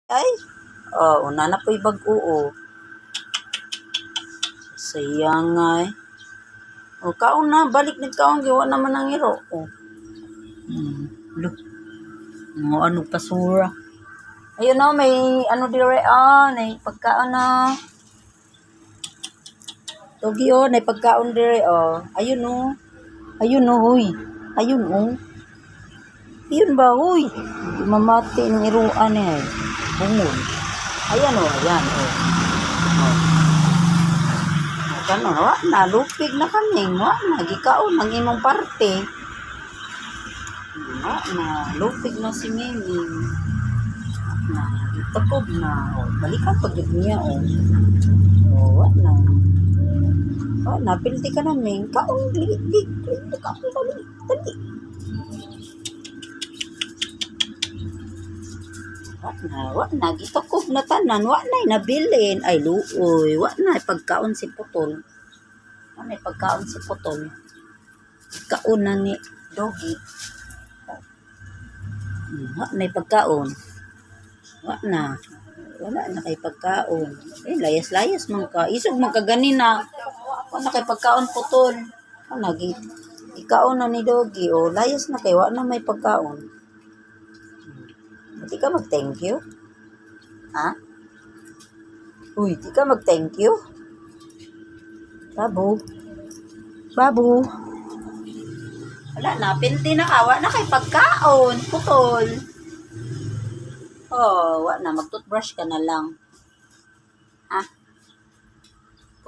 Ay, una na po'y bag-o, oh. Sayang ay. Kaon na, balik nagkaon, gawa naman ang iro, oh. Look, ano pasura. Ayun, oh, may ano dire, may pagkaon na. Togi, oh, may pagkaon dire, oh. Ayun, oh. Ayun, oh, huy. Ayun, oh. Ayun ba, huy. Mamati ng iruan, eh. Bungol. Ayan, oh, ayan, oh. Kano, nalupig na kami. Nagikaon ang imong parte. Nalupig na si Mimi. Nagitakob na. Balikan pag niya, oh. Na. Napilti ka namin. Kaong, dali. Kaong, dali. Gitakob na tanan. Nabilin. Ay, luoy. Pagkaon si Putol. Pagkaon si Putol. Kaon na ni Doggy. Pagkaon. Wala na kay pagkaon. Layas-layas man ka. Isog man ka ganina. Wala kay pagkaon Putol. Ikaon na ni Doggy. Layas na kay wala na may pagkaon. Di ka mag-thank you? Ha? Uy, di ka mag-thank you? Babu. Wala na, pinti na ka. Wala na kay pagkaon, Putol. Wala na. Mag-toothbrush ka na lang. Ha?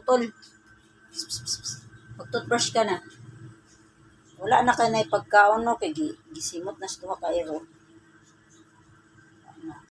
Putol. Mag-toothbrush ka na. Wala na kay na pagkaon, no? Kay gisimot na sa tuwa ka iro.